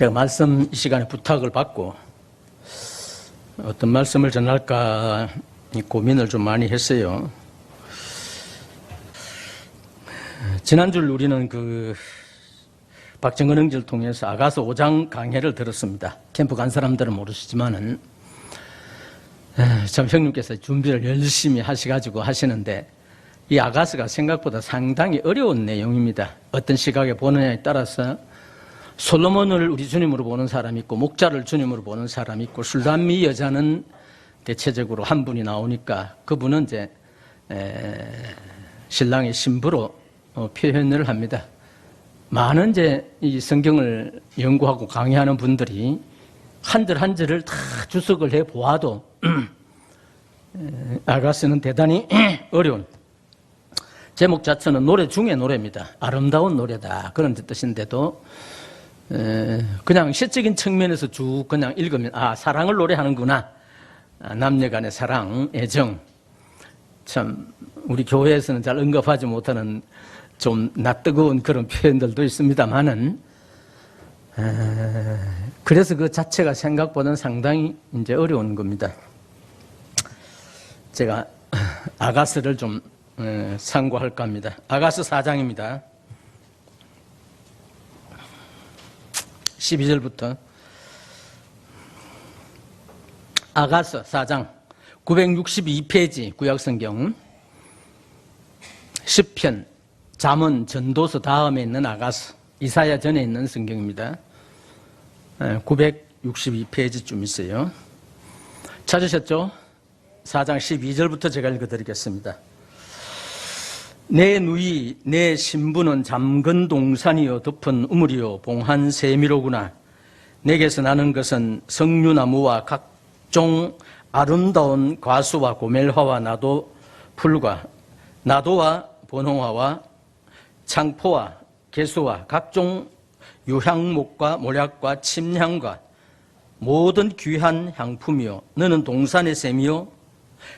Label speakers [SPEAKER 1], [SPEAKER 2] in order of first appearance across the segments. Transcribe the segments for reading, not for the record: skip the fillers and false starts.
[SPEAKER 1] 제가 말씀 이 시간에 부탁을 받고 어떤 말씀을 전할까 고민을 좀 많이 했어요. 지난주 우리는 박정근 형제를 통해서 아가서 5장 강해를 들었습니다. 캠프 간 사람들은 모르시지만은 참 형님께서 준비를 열심히 하셔가지고 하시는데 이 아가서가 생각보다 상당히 어려운 내용입니다. 어떤 시각에 보느냐에 따라서 솔로몬을 우리 주님으로 보는 사람이 있고 목자를 주님으로 보는 사람이 있고 술람미 여자는 대체적으로 한 분이 나오니까 그분은 이제 신랑의 신부로 표현을 합니다. 많은 이제 이 성경을 연구하고 강의하는 분들이 한 절 한 절을 다 주석을 해 보아도 아가서는 대단히 어려운, 제목 자체는 노래 중의 노래입니다. 아름다운 노래다 그런 뜻인데도 그냥 시적인 측면에서 쭉 그냥 읽으면 사랑을 노래하는구나. 남녀간의 사랑, 애정. 참 우리 교회에서는 잘 언급하지 못하는 좀 낯뜨거운 그런 표현들도 있습니다만은 그래서 그 자체가 생각보다는 상당히 이제 어려운 겁니다. 제가 아가서를 좀 상고할까 합니다. 아가서 4장입니다. 12절부터 아가서 4장 962페이지 구약성경 시편, 잠언, 전도서 다음에 있는 아가서, 이사야 전에 있는 성경입니다. 962페이지쯤 있어요. 찾으셨죠? 4장 12절부터 제가 읽어드리겠습니다. 내 누이 내 신부는 잠근 동산이요 덮은 우물이요 봉한 세미로구나. 내게서 나는 것은 석류나무와 각종 아름다운 과수와 고멜화와 나도 풀과 나도와 번홍화와 창포와 개수와 각종 유향목과 모략과 침향과 모든 귀한 향품이요 너는 동산의 샘이요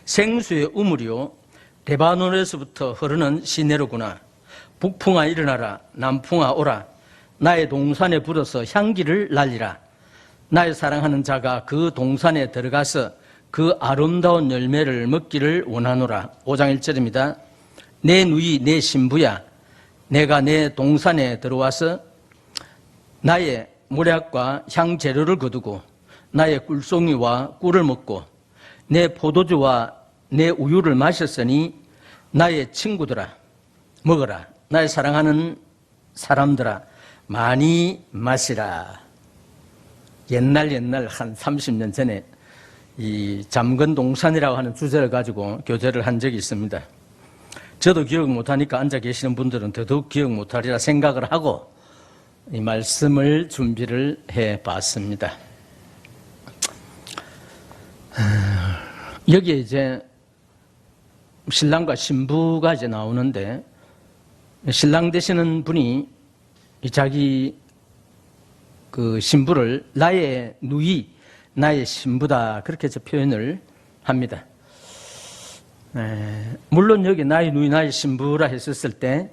[SPEAKER 1] 생수의 우물이요 레바논에서부터 흐르는 시내로구나. 북풍아 일어나라. 남풍아 오라. 나의 동산에 불어서 향기를 날리라. 나의 사랑하는 자가 그 동산에 들어가서 그 아름다운 열매를 먹기를 원하노라. 5장 1절입니다. 내 누이 내 신부야. 내가 내 동산에 들어와서 나의 모략과 향재료를 거두고 나의 꿀송이와 꿀을 먹고 내 포도주와 내 우유를 마셨으니 나의 친구들아 먹어라. 나의 사랑하는 사람들아 많이 마시라. 옛날 한 30년 전에 이 잠근 동산이라고 하는 주제를 가지고 교제를 한 적이 있습니다. 저도 기억 못하니까 앉아 계시는 분들은 더더욱 기억 못하리라 생각을 하고 이 말씀을 준비를 해봤습니다. 여기에 이제 신랑과 신부가 이제 나오는데 신랑 되시는 분이 자기 그 신부를 나의 누이, 나의 신부다 그렇게 해서 표현을 합니다. 물론 여기 나의 누이, 나의 신부라 했었을 때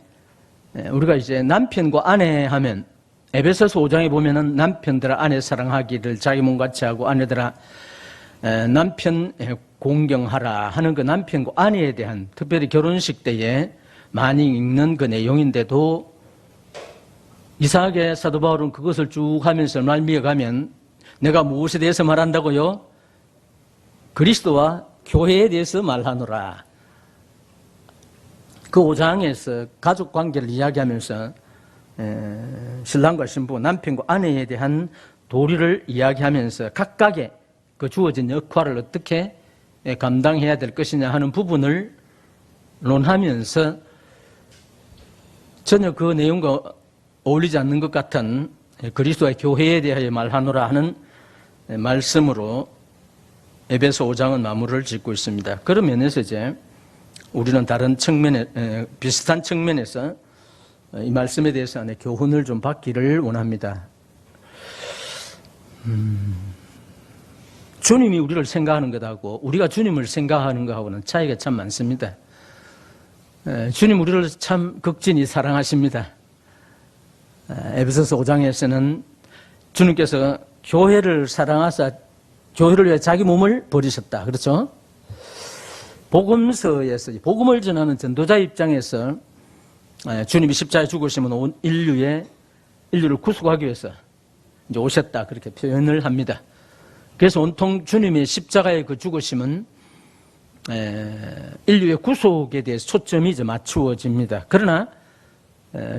[SPEAKER 1] 우리가 이제 남편과 아내 하면 에베소서 5장에 보면은 남편들아 아내 사랑하기를 자기 몸같이 하고 아내들아 남편 공경하라 하는 그 남편과 아내에 대한 특별히 결혼식 때에 많이 읽는 그 내용인데도 이상하게 사도 바울은 그것을 쭉 하면서 말미어가면 내가 무엇에 대해서 말한다고요? 그리스도와 교회에 대해서 말하노라. 그 5장에서 가족관계를 이야기하면서 신랑과 신부, 남편과 아내에 대한 도리를 이야기하면서 각각의 그 주어진 역할을 어떻게 감당해야 될 것이냐 하는 부분을 논하면서 전혀 그 내용과 어울리지 않는 것 같은 그리스도의 교회에 대하여 말하노라 하는 말씀으로 에베소 5장은 마무리를 짓고 있습니다. 그런 면에서 이제 우리는 다른 측면에 비슷한 측면에서 이 말씀에 대해서 교훈을 좀 받기를 원합니다. 주님이 우리를 생각하는 것하고 우리가 주님을 생각하는 것하고는 차이가 참 많습니다. 주님 우리를 참 극진히 사랑하십니다. 에베소서 5장에서는 주님께서 교회를 사랑하사 교회를 위해 자기 몸을 버리셨다. 그렇죠? 복음서에서 복음을 전하는 전도자 입장에서 주님이 십자가에 죽으시면 온 인류를 구속하기 위해서 이제 오셨다. 그렇게 표현을 합니다. 그래서 온통 주님의 십자가의 그 죽으심은 인류의 구속에 대해서 초점이 이제 맞추어집니다. 그러나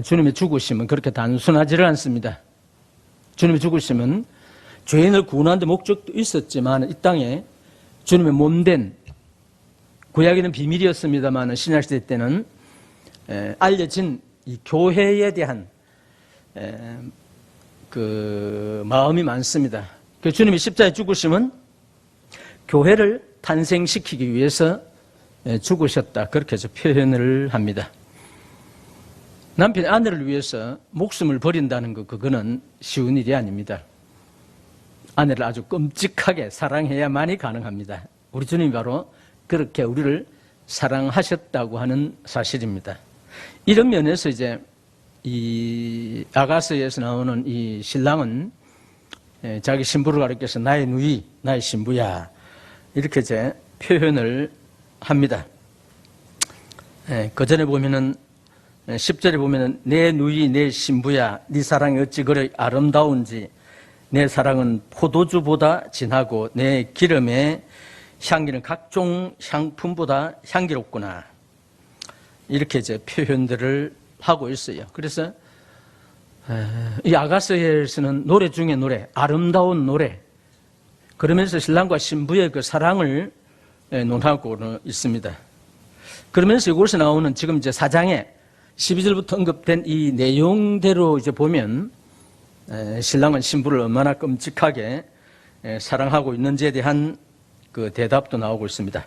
[SPEAKER 1] 주님의 죽으심은 그렇게 단순하지를 않습니다. 주님의 죽으심은 죄인을 구원하는 데 목적도 있었지만 이 땅에 주님의 몸된 구약에는 비밀이었습니다만 신약시대 때는 알려진 이 교회에 대한 그 마음이 많습니다. 그 주님이 십자가에 죽으심은 교회를 탄생시키기 위해서 죽으셨다. 그렇게 해서 표현을 합니다. 남편이 아내를 위해서 목숨을 버린다는 것, 그거는 쉬운 일이 아닙니다. 아내를 아주 끔찍하게 사랑해야만이 가능합니다. 우리 주님이 바로 그렇게 우리를 사랑하셨다고 하는 사실입니다. 이런 면에서 이제 이 아가서에서 나오는 이 신랑은 자기 신부를 가리켜서 나의 누이, 나의 신부야. 이렇게 이제 표현을 합니다. 그 전에 보면은 10절에 보면은 내 누이, 내 신부야, 네 사랑이 어찌 그리 아름다운지 내 사랑은 포도주보다 진하고 내 기름의 향기는 각종 향품보다 향기롭구나. 이렇게 이제 표현들을 하고 있어요. 그래서 이 아가서에서는 노래 중에 노래, 아름다운 노래, 그러면서 신랑과 신부의 그 사랑을 논하고 있습니다. 그러면서 이곳에 나오는 지금 이제 4장에 12절부터 언급된 이 내용대로 이제 보면 신랑은 신부를 얼마나 끔찍하게 사랑하고 있는지에 대한 그 대답도 나오고 있습니다.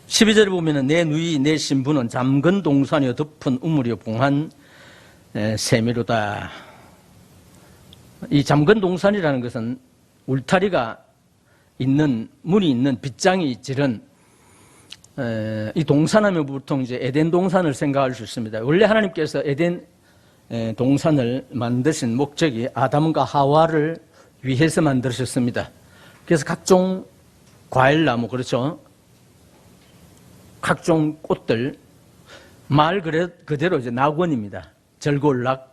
[SPEAKER 1] 12절에 보면은 내 누이 내 신부는 잠근 동산이여 덮은 우물이여 봉한 세미로다. 이 잠근 동산이라는 것은 울타리가 있는 문이 있는 빗장이 있지른 이 동산하면 보통 이제 에덴 동산을 생각할 수 있습니다. 원래 하나님께서 에덴 동산을 만드신 목적이 아담과 하와를 위해서 만드셨습니다. 그래서 각종 과일나무, 그렇죠? 각종 꽃들, 말 그대로 이제 낙원입니다. 즐거울락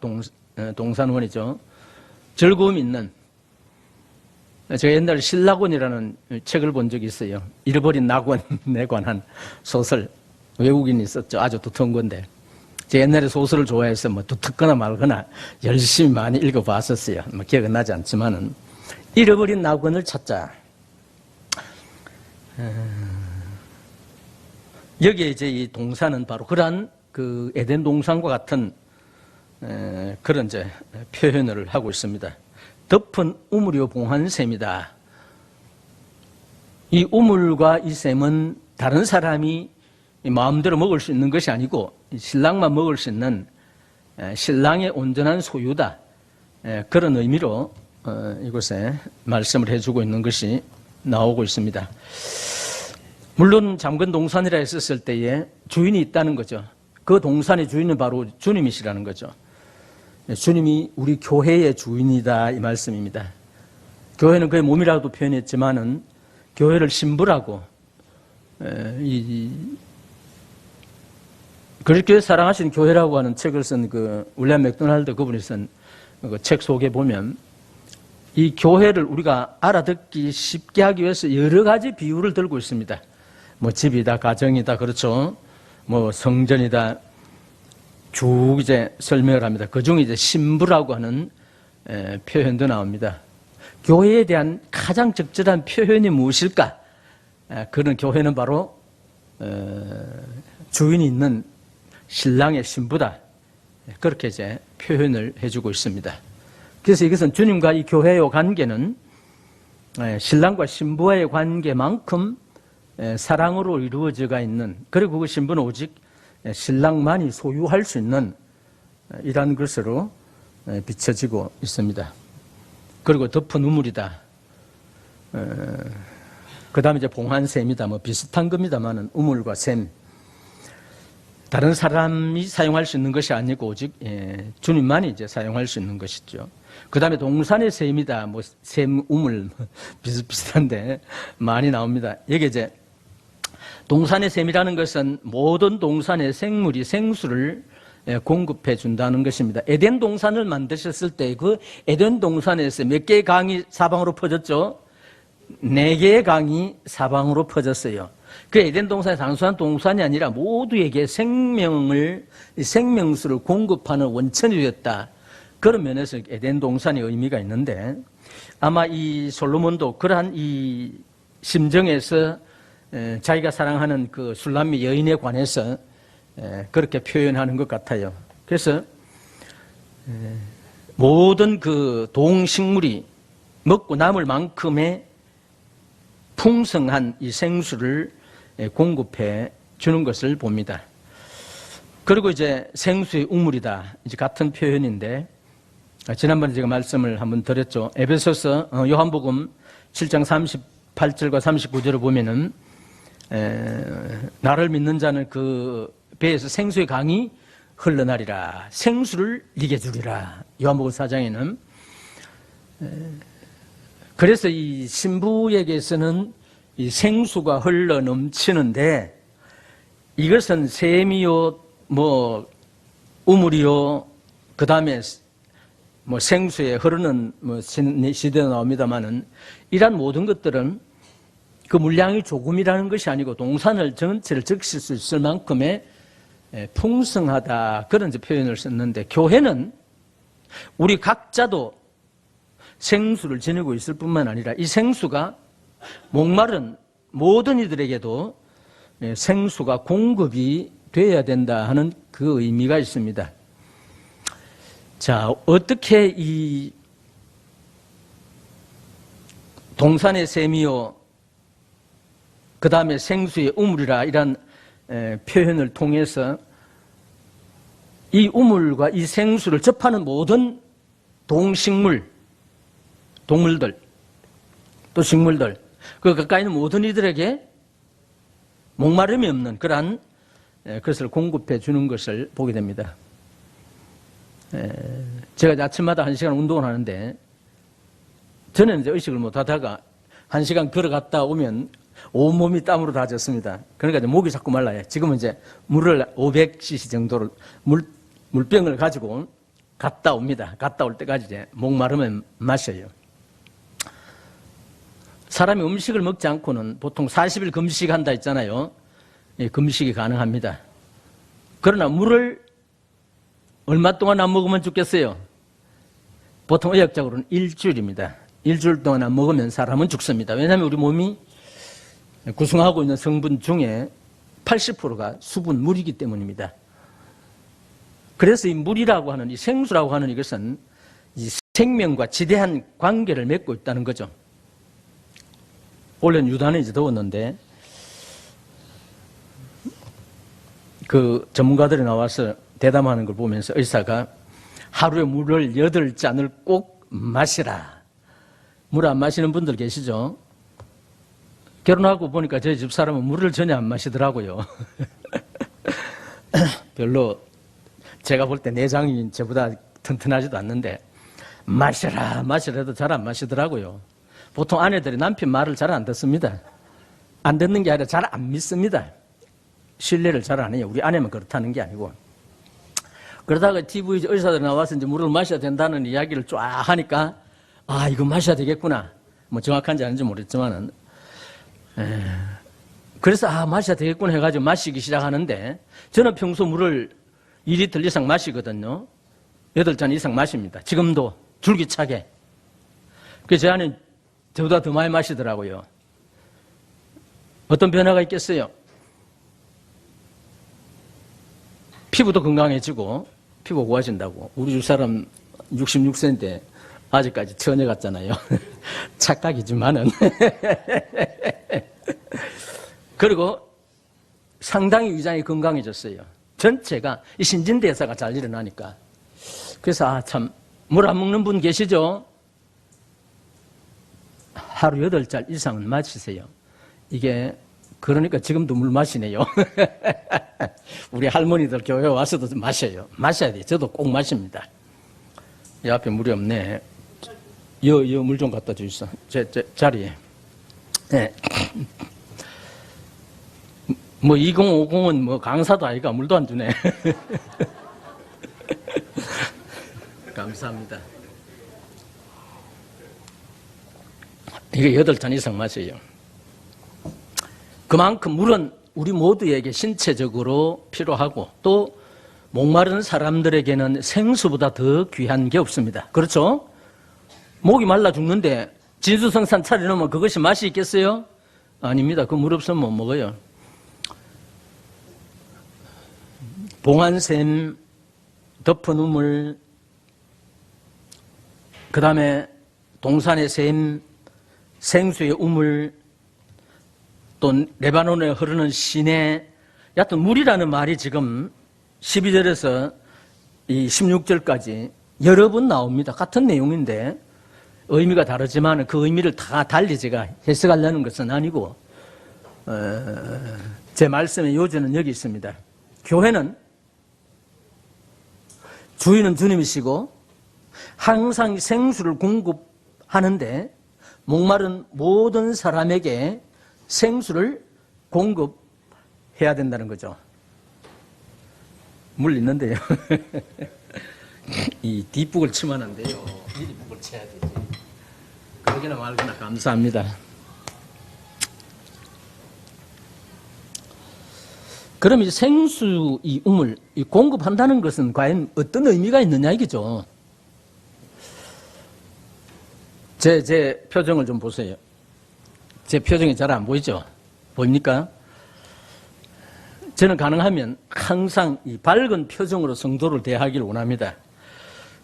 [SPEAKER 1] 동산원이죠. 즐거움 있는. 제가 옛날에 신낙원이라는 책을 본 적이 있어요. 잃어버린 낙원에 관한 소설. 외국인이 있었죠. 아주 두터운 건데. 제가 옛날에 소설을 좋아해서 뭐 두텁거나 말거나 열심히 많이 읽어봤었어요. 뭐 기억은 나지 않지만은. 잃어버린 낙원을 찾자. 여기에 이제 이 동산은 바로 그러한 그 에덴 동산과 같은 그런 이제 표현을 하고 있습니다. 덮은 우물이요 봉한 샘이다. 이 우물과 이 샘은 다른 사람이 마음대로 먹을 수 있는 것이 아니고 신랑만 먹을 수 있는 신랑의 온전한 소유다. 그런 의미로 이곳에 말씀을 해주고 있는 것이 나오고 있습니다. 물론 잠근 동산이라 했었을 때에 주인이 있다는 거죠. 그 동산의 주인은 바로 주님이시라는 거죠. 주님이 우리 교회의 주인이다 이 말씀입니다. 교회는 그의 몸이라고도 표현했지만은 교회를 신부라고 그렇게 사랑하신 교회라고 하는 책을 쓴 그 윌리엄 맥도날드 그분이 쓴 그 책 속에 보면 이 교회를 우리가 알아듣기 쉽게 하기 위해서 여러 가지 비유를 들고 있습니다. 뭐 집이다, 가정이다, 그렇죠. 뭐 성전이다. 쭉 이제 설명을 합니다. 그 중에 이제 신부라고 하는 표현도 나옵니다. 교회에 대한 가장 적절한 표현이 무엇일까? 그런 교회는 바로 주인이 있는 신랑의 신부다. 그렇게 이제 표현을 해주고 있습니다. 그래서 이것은 주님과 이 교회의 관계는 신랑과 신부와의 관계만큼 사랑으로 이루어져가 있는, 그리고 그 신부는 오직 신랑만이 소유할 수 있는 이러한 것으로 비춰지고 있습니다. 그리고 덮은 우물이다. 그 다음에 이제 봉한 샘이다. 뭐 비슷한 겁니다만은 우물과 샘. 다른 사람이 사용할 수 있는 것이 아니고 오직 주님만이 이제 사용할 수 있는 것이죠. 그 다음에 동산의 셈이다, 뭐 셈, 우물 비슷비슷한데 많이 나옵니다. 여기 이제 동산의 셈이라는 것은 모든 동산의 생물이 생수를 공급해 준다는 것입니다. 에덴 동산을 만드셨을 때 그 에덴 동산에서 몇 개의 강이 사방으로 퍼졌죠? 4개의 강이 사방으로 퍼졌어요. 그 에덴 동산이 단순한 동산이 아니라 모두에게 생명수를 공급하는 원천이 되었다. 그런 면에서 에덴 동산의 의미가 있는데, 아마 이 솔로몬도 그러한 이 심정에서 자기가 사랑하는 그 술람미 여인에 관해서 그렇게 표현하는 것 같아요. 그래서 모든 그 동식물이 먹고 남을 만큼의 풍성한 이 생수를 공급해 주는 것을 봅니다. 그리고 이제 생수의 우물이다, 이제 같은 표현인데, 지난번에 제가 말씀을 한번 드렸죠. 에베소서 요한복음 7장 38절과 39절을 보면은 나를 믿는 자는 그 배에서 생수의 강이 흘러나리라, 생수를 네게 주리라. 요한복음 4장에는 그래서 이 신부에게서는 이 생수가 흘러 넘치는데, 이것은 샘이요, 뭐 우물이요, 그 다음에 뭐 생수에 흐르는 뭐 시대도 나옵니다만은, 이러한 모든 것들은 그 물량이 조금이라는 것이 아니고 동산을 전체를 적실 수 있을 만큼의 풍성하다, 그런 표현을 썼는데, 교회는 우리 각자도 생수를 지니고 있을 뿐만 아니라 이 생수가 목마른 모든 이들에게도 생수가 공급이 되어야 된다 하는 그 의미가 있습니다. 자, 어떻게 이 동산의 셈이요, 그 다음에 생수의 우물이라, 이런 표현을 통해서 이 우물과 이 생수를 접하는 모든 동식물, 동물들, 또 식물들, 그 가까이 있는 모든 이들에게 목마름이 없는 그러한 것을 공급해 주는 것을 보게 됩니다. 제가 아침마다 1시간 운동을 하는데, 저는 이제 의식을 못 하다가 1시간 걸어갔다 오면 온몸이 땀으로 다 젖습니다. 그러니까 이제 목이 자꾸 말라요. 지금은 이제 물을 500cc 정도를 물병을 가지고 갔다 옵니다. 갔다 올 때까지 이제 목마르면 마셔요. 사람이 음식을 먹지 않고는 보통 40일 금식한다 했잖아요. 예, 금식이 가능합니다. 그러나 물을 얼마 동안 안 먹으면 죽겠어요? 보통 의학적으로는 일주일입니다. 일주일 동안 안 먹으면 사람은 죽습니다. 왜냐하면 우리 몸이 구성하고 있는 성분 중에 80%가 수분, 물이기 때문입니다. 그래서 이 물이라고 하는, 이 생수라고 하는 이것은 이 생명과 지대한 관계를 맺고 있다는 거죠. 원래는 유단에 이제 더웠는데, 그 전문가들이 나와서 대담하는 걸 보면서 의사가 하루에 물을 8잔을 꼭 마시라. 물 안 마시는 분들 계시죠? 결혼하고 보니까 저희 집사람은 물을 전혀 안 마시더라고요. 별로 제가 볼 때 내장이 저보다 튼튼하지도 않는데, 마셔라 마시라 해도 잘 안 마시더라고요. 보통 아내들이 남편 말을 잘 안 듣습니다. 안 듣는 게 아니라 잘 안 믿습니다. 신뢰를 잘 안 해요. 우리 아내만 그렇다는 게 아니고. 그러다가 TV 의사들이 나와서 이제 물을 마셔야 된다는 이야기를 쫙 하니까, 아, 이거 마셔야 되겠구나. 뭐 정확한지 아닌지 모르겠지만은. 그래서 마셔야 되겠구나 해가지고 마시기 시작하는데, 저는 평소 물을 2리터 이상 마시거든요. 8잔 이상 마십니다. 지금도 줄기차게. 그래서 제 아내는 저보다 더 많이 마시더라고요. 어떤 변화가 있겠어요? 피부도 건강해지고 피부가 고와진다고. 우리 집사람 66세인데 아직까지 처녀 같잖아요. 착각이지만은. 그리고 상당히 위장이 건강해졌어요. 전체가 이 신진대사가 잘 일어나니까. 그래서 참, 물 안 먹는 분 계시죠? 하루 8잔 이상은 마시세요. 이게 그러니까 지금도 물 마시네요. 우리 할머니들 교회 와서도 마셔요. 마셔야 돼요. 저도 꼭 마십니다. 이 앞에 물이 없네. 물 좀 갖다 주시오. 제 자리에. 네. 뭐 2050은 뭐 강사도 아니까 물도 안 주네. 감사합니다. 이게 8잔 이상 마셔요. 그만큼 물은 우리 모두에게 신체적으로 필요하고 또 목마른 사람들에게는 생수보다 더 귀한 게 없습니다. 그렇죠? 목이 말라 죽는데 진수성산 차려놓으면 그것이 맛이 있겠어요? 아닙니다. 그 물 없으면 못 먹어요. 봉안샘, 덮은 우물, 그 다음에 동산의 샘, 생수의 우물, 또 레바논에 흐르는 시내, 여하튼 물이라는 말이 지금 12절에서 이 16절까지 여러 번 나옵니다. 같은 내용인데 의미가 다르지만 그 의미를 다 달리 제가 해석하려는 것은 아니고 제 말씀의 요지는 여기 있습니다. 교회는 주인은 주님이시고 항상 생수를 공급하는데 목마른 모든 사람에게 생수를 공급해야 된다는 거죠. 물 있는데요. 이 뒷북을 치면 안 돼요. 이 뒷북을 쳐야 되지. 그러기나 말거나 감사합니다. 그럼 이 생수, 이 우물, 이 공급한다는 것은 과연 어떤 의미가 있느냐 이거죠. 제 표정을 좀 보세요. 제 표정이 잘 안 보이죠? 보입니까? 저는 가능하면 항상 이 밝은 표정으로 성도를 대하기를 원합니다.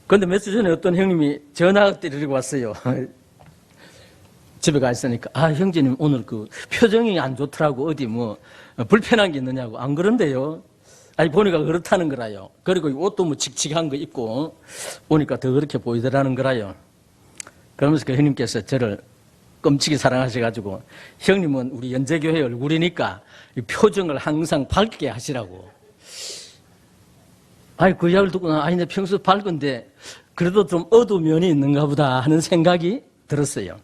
[SPEAKER 1] 그런데 며칠 전에 어떤 형님이 전화가 때리고 왔어요. 집에 가 있으니까, 형제님 오늘 그 표정이 안 좋더라고. 어디 뭐 불편한 게 있느냐고. 안 그런데요. 아니 보니까 그렇다는 거라요. 그리고 옷도 뭐 칙칙한 거 입고 오니까 더 그렇게 보이더라는 거라요. 그러면서 그 형님께서 저를 끔찍이 사랑하셔가지고, 형님은 우리 연재교회 얼굴이니까 이 표정을 항상 밝게 하시라고. 그 이야기를 듣고 내 평소 밝은데 그래도 좀 어두운 면이 있는가 보다 하는 생각이 들었어요.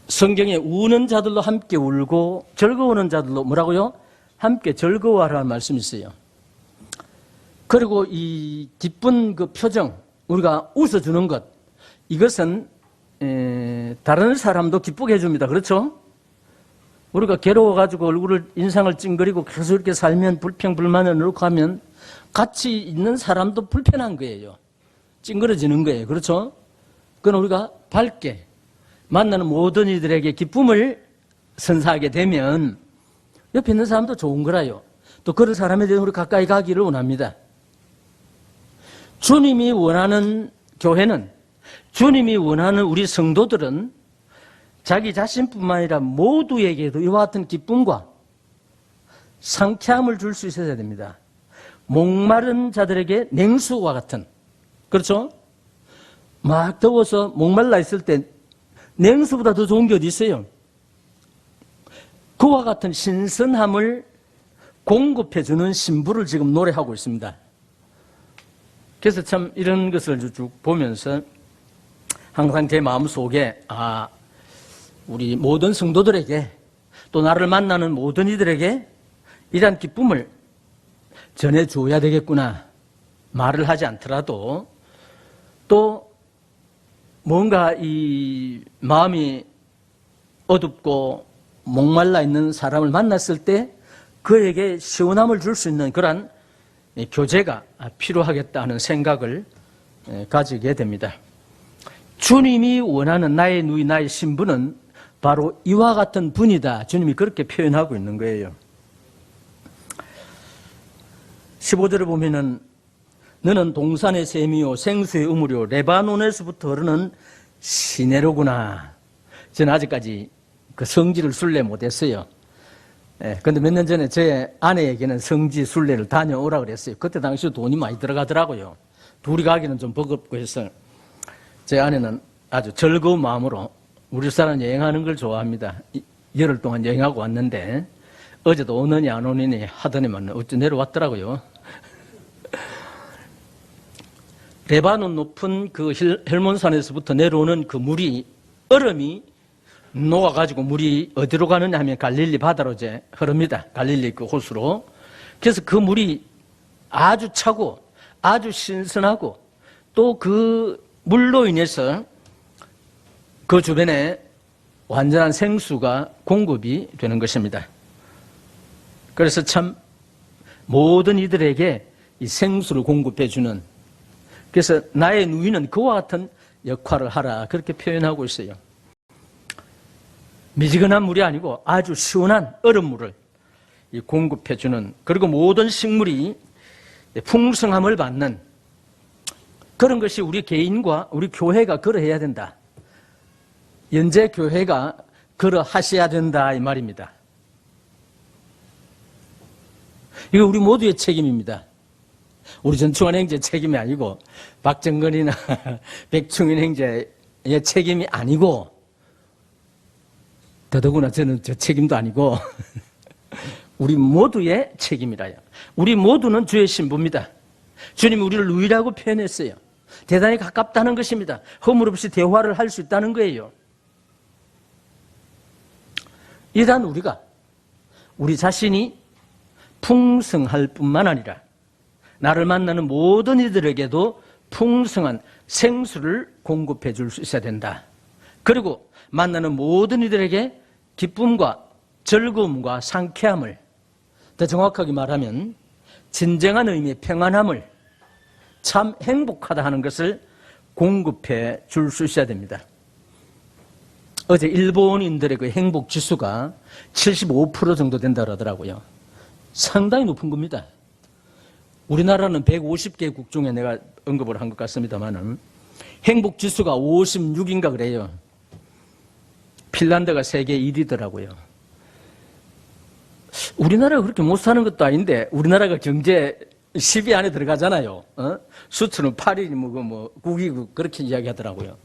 [SPEAKER 1] 성경에 우는 자들로 함께 울고 즐거워하는 자들로 뭐라고요? 함께 즐거워하라는 말씀이 있어요. 그리고 이 기쁜 그 표정, 우리가 웃어주는 것, 이것은 다른 사람도 기쁘게 해줍니다. 그렇죠? 우리가 괴로워가지고 얼굴을 인상을 찡그리고 계속 이렇게 살면 불평불만을 넣고 하면 같이 있는 사람도 불편한 거예요. 찡그러지는 거예요. 그렇죠? 그건 우리가 밝게 만나는 모든 이들에게 기쁨을 선사하게 되면 옆에 있는 사람도 좋은 거라요. 또 그런 사람에 대해서 우리 가까이 가기를 원합니다. 주님이 원하는 교회는, 주님이 원하는 우리 성도들은 자기 자신뿐만 아니라 모두에게도 이와 같은 기쁨과 상쾌함을 줄 수 있어야 됩니다. 목마른 자들에게 냉수와 같은, 그렇죠? 막 더워서 목말라 있을 때 냉수보다 더 좋은 게 어디 있어요? 그와 같은 신선함을 공급해주는 신부를 지금 노래하고 있습니다. 그래서 참 이런 것을 쭉 보면서 항상 제 마음속에 우리 모든 성도들에게 또 나를 만나는 모든 이들에게 이러한 기쁨을 전해줘야 되겠구나. 말을 하지 않더라도 또 뭔가 이 마음이 어둡고 목말라 있는 사람을 만났을 때 그에게 시원함을 줄 수 있는 그런 교제가 필요하겠다 하는 생각을 가지게 됩니다. 주님이 원하는 나의 누이, 나의 신부는 바로 이와 같은 분이다. 주님이 그렇게 표현하고 있는 거예요. 15절에 보면은 너는 동산의 샘이요 생수의 우물이요 레바논에서부터 흐르는 시내로구나. 저는 아직까지 그 성지를 순례 못했어요. 그런데 몇 년 전에 제 아내에게는 성지 순례를 다녀오라 그랬어요. 그때 당시 돈이 많이 들어가더라고요. 둘이 가기는 좀 버겁고 해서 제 아내는 아주 즐거운 마음으로 우리 사람 여행하는 걸 좋아합니다. 열흘 동안 여행하고 왔는데 어제도 오느니 안 오느니 하더니만 어째 내려왔더라고요. 레바논 높은 그 헬몬산에서부터 내려오는 그 물이, 얼음이 녹아가지고 물이 어디로 가느냐 하면 갈릴리 바다로 이제 흐릅니다. 갈릴리 그 호수로. 그래서 그 물이 아주 차고 아주 신선하고 또 그 물로 인해서 그 주변에 완전한 생수가 공급이 되는 것입니다. 그래서 참 모든 이들에게 이 생수를 공급해주는, 그래서 나의 누이는 그와 같은 역할을 하라, 그렇게 표현하고 있어요. 미지근한 물이 아니고 아주 시원한 얼음물을 공급해주는, 그리고 모든 식물이 풍성함을 받는 그런 것이 우리 개인과 우리 교회가 그러해야 된다. 현재 교회가 그러하셔야 된다 이 말입니다. 이거 우리 모두의 책임입니다. 우리 전충환 형제의 책임이 아니고 박정근이나 백충인 형제의 책임이 아니고, 더더구나 저는 저 책임도 아니고 우리 모두의 책임이라요. 우리 모두는 주의 신부입니다. 주님이 우리를 누이라고 표현했어요. 대단히 가깝다는 것입니다. 허물 없이 대화를 할 수 있다는 거예요. 이러한 우리가 우리 자신이 풍성할 뿐만 아니라 나를 만나는 모든 이들에게도 풍성한 생수를 공급해 줄 수 있어야 된다. 그리고 만나는 모든 이들에게 기쁨과 즐거움과 상쾌함을, 더 정확하게 말하면 진정한 의미의 평안함을, 참 행복하다 하는 것을 공급해 줄 수 있어야 됩니다. 어제 일본인들의 그 행복 지수가 75% 정도 된다 그러더라고요. 상당히 높은 겁니다. 우리나라는 150개국 중에 내가 언급을 한 것 같습니다만은 행복 지수가 56인가 그래요. 핀란드가 세계 1위더라고요. 우리나라가 그렇게 못 사는 것도 아닌데 우리나라가 경제 10위 안에 들어가잖아요. 수출은 8위, 9위 그렇게 이야기하더라고요.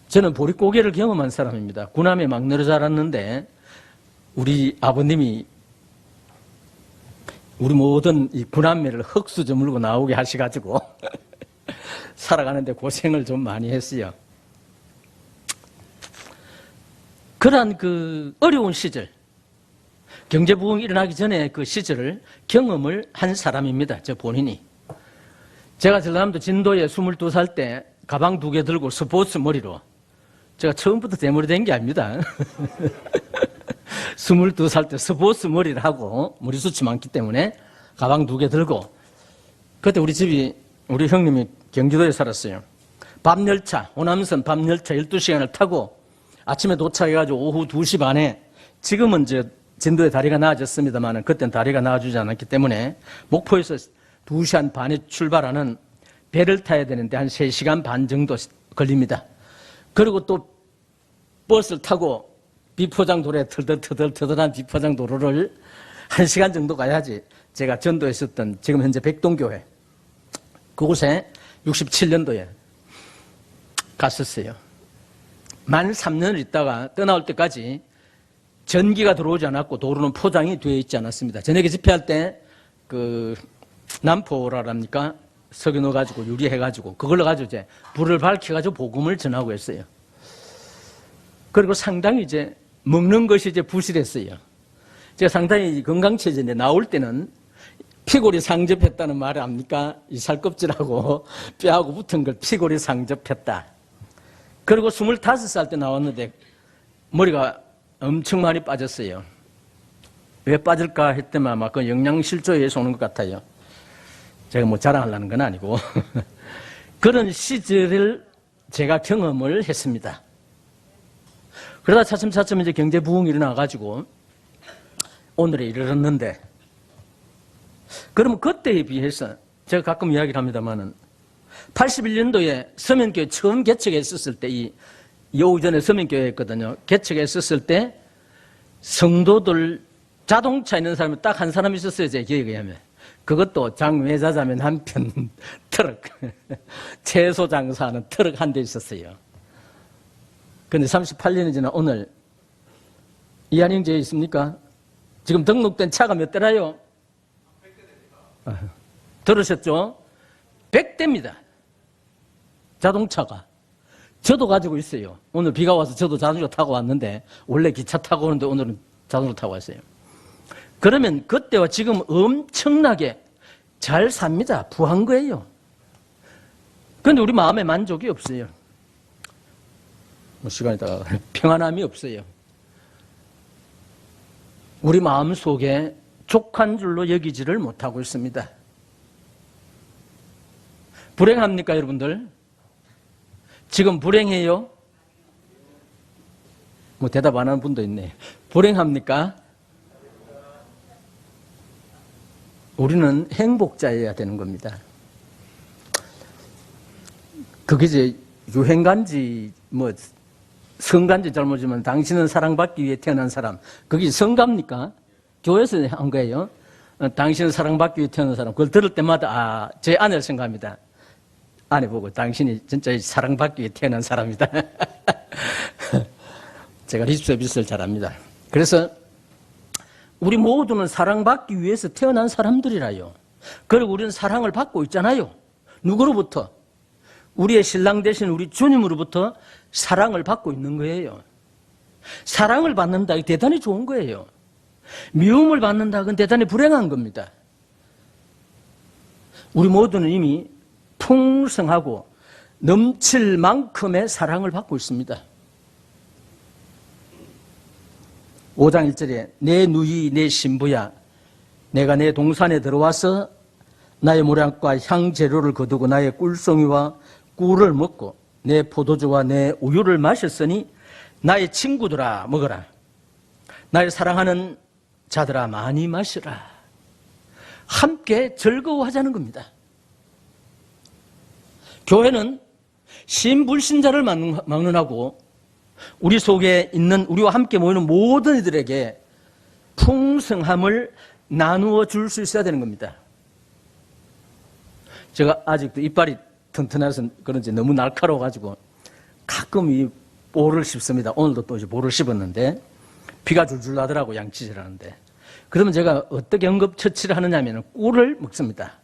[SPEAKER 1] 저는 보릿고개를 경험한 사람입니다. 구남에 막내로 자랐는데 우리 아버님이 우리 모든 이 구남매를 흙수 저물고 나오게 하셔가지고 살아가는데 고생을 좀 많이 했어요. 그러한 그 어려운 시절, 경제부흥이 일어나기 전에 그 시절을 경험을 한 사람입니다. 저 본인이. 제가 전라남도 진도에 22살 때 가방 2개 들고 스포츠 머리로, 제가 처음부터 대머리 된 게 아닙니다. 22살 때 스포츠 머리를 하고 머리숱이 많기 때문에 가방 2개 들고, 그때 우리 집이, 우리 형님이 경기도에 살았어요. 밤열차, 호남선 밤열차 12시간을 타고 아침에 도착해가지고 오후 2시 반에, 지금은 진도에 다리가 나아졌습니다만 그때는 다리가 나아주지 않았기 때문에 목포에서 2시 반에 출발하는 배를 타야 되는데 한 3시간 반 정도 걸립니다. 그리고 또 버스를 타고 비포장도로에 터덜한 비포장도로를 1시간 정도 가야지 제가 전도에 있었던 지금 현재 백동교회 그곳에 67년도에 갔었어요. 만 3년을 있다가 떠나올 때까지 전기가 들어오지 않았고 도로는 포장이 되어 있지 않았습니다. 저녁에 집회할 때 그 남포라랍니까? 석유 넣어가지고 유리해가지고 그걸로 가지고 이제 불을 밝혀가지고 복음을 전하고 했어요. 그리고 상당히 이제 먹는 것이 이제 부실했어요. 제가 상당히 건강체질인데 나올 때는 피골이 상접했다는 말을 압니까? 이 살껍질하고 뼈하고 붙은 걸 피골이 상접했다. 그리고 25살 때 나왔는데 머리가 엄청 많이 빠졌어요. 왜 빠질까 했더니 아마 그 영양실조에 의해서 오는 것 같아요. 제가 뭐 자랑하려는 건 아니고. 그런 시절을 제가 경험을 했습니다. 그러다 차츰차츰 이제 경제 부흥이 일어나가지고 오늘에 이르렀는데, 그러면 그때에 비해서 제가 가끔 이야기를 합니다만은 81년도에 서면교회 처음 개척했었을 때, 이 오전에 서면교회였거든요. 개척했었을 때 성도들 자동차 있는 사람이 딱 한 사람 있었어요. 제 기억에 의하면. 그것도 장외자자면 한 편 트럭, 채소 장사하는 트럭 한 대 있었어요. 근데 38년이 지난 오늘 이한영제에 있습니까? 지금 등록된 차가 몇 대라요? 들으셨죠? 100대입니다. 자동차가. 저도 가지고 있어요. 오늘 비가 와서 저도 자전거 타고 왔는데 원래 기차 타고 오는데 오늘은 자전거 타고 왔어요. 그러면 그때와 지금 엄청나게 잘 삽니다. 부한 거예요. 그런데 우리 마음에 만족이 없어요. 시간이다. 평안함이 없어요. 우리 마음 속에 족한 줄로 여기지를 못하고 있습니다. 불행합니까, 여러분들? 지금 불행해요? 뭐 대답 안 하는 분도 있네. 불행합니까? 우리는 행복자여야 되는 겁니다. 그게 이제 유행간지 뭐 성간지 잘 모르지만 당신은 사랑받기 위해 태어난 사람. 그게 성가입니까? 교회에서 한 거예요. 당신은 사랑받기 위해 태어난 사람. 그걸 들을 때마다 제 아내를 생각합니다. 아내 보고 당신이 진짜 사랑받기 위해 태어난 사람이다. 제가 립 서비스를 잘합니다. 그래서 우리 모두는 사랑받기 위해서 태어난 사람들이라요. 그리고 우리는 사랑을 받고 있잖아요. 누구로부터? 우리의 신랑 되신 우리 주님으로부터 사랑을 받고 있는 거예요. 사랑을 받는다, 이거 대단히 좋은 거예요. 미움을 받는다, 그건 대단히 불행한 겁니다. 우리 모두는 이미 풍성하고 넘칠 만큼의 사랑을 받고 있습니다. 5장 1절에 내 누이 내 신부야 내가 내 동산에 들어와서 나의 모략과 향재료를 거두고 나의 꿀송이와 꿀을 먹고 내 포도주와 내 우유를 마셨으니 나의 친구들아 먹어라. 나의 사랑하는 자들아 많이 마시라. 함께 즐거워하자는 겁니다. 교회는 신불신자를 막론하고 우리 속에 있는 우리와 함께 모이는 모든 이들에게 풍성함을 나누어 줄 수 있어야 되는 겁니다. 제가 아직도 이빨이 튼튼해서 그런지 너무 날카로워가지고 가끔 이 볼을 씹습니다. 오늘도 또 이제 볼을 씹었는데 피가 줄줄 나더라고 양치질하는데. 그러면 제가 어떻게 응급처치를 하느냐 하면 꿀을 먹습니다.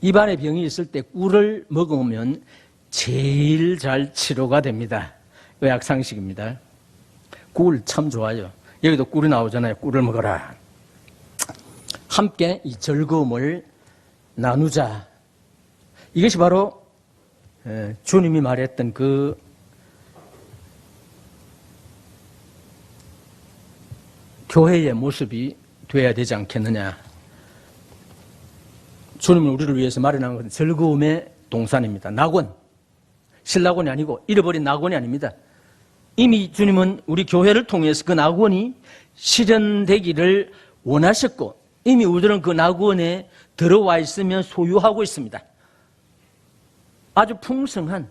[SPEAKER 1] 입안에 병이 있을 때 꿀을 먹으면 제일 잘 치료가 됩니다. 의학상식입니다. 꿀 참 좋아요. 여기도 꿀이 나오잖아요. 꿀을 먹어라. 함께 이 즐거움을 나누자. 이것이 바로 주님이 말했던 그 교회의 모습이 되어야 되지 않겠느냐. 주님은 우리를 위해서 마련한 것은 즐거움의 동산입니다. 낙원. 신낙원이 아니고 잃어버린 낙원이 아닙니다. 이미 주님은 우리 교회를 통해서 그 낙원이 실현되기를 원하셨고 이미 우리들은 그 낙원에 들어와 있으면 소유하고 있습니다. 아주 풍성한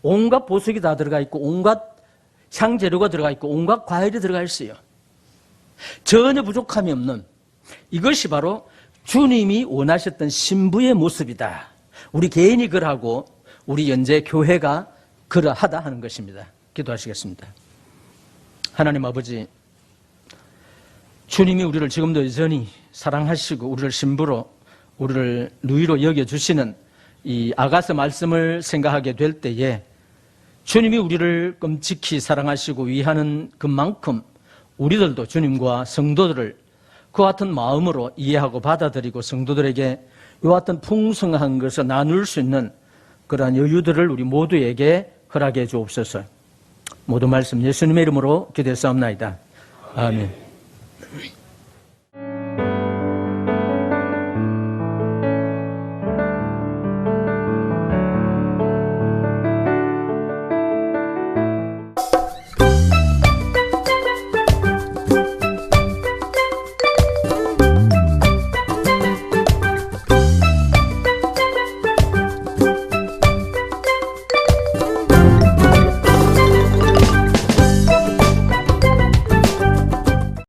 [SPEAKER 1] 온갖 보석이 다 들어가 있고 온갖 향재료가 들어가 있고 온갖 과일이 들어가 있어요. 전혀 부족함이 없는 이것이 바로 주님이 원하셨던 신부의 모습이다. 우리 개인이 그러하고 우리 현재 교회가 그러하다 하는 것입니다. 기도하시겠습니다. 하나님 아버지, 주님이 우리를 지금도 여전히 사랑하시고 우리를 신부로 우리를 누이로 여겨주시는 이 아가서 말씀을 생각하게 될 때에 주님이 우리를 끔찍히 사랑하시고 위하는 그만큼 우리들도 주님과 성도들을 그와 같은 마음으로 이해하고 받아들이고 성도들에게 이와 같은 풍성한 것을 나눌 수 있는 그러한 여유들을 우리 모두에게 허락해 주옵소서. 모든 말씀 예수님의 이름으로 기도했사옵나이다. 아멘.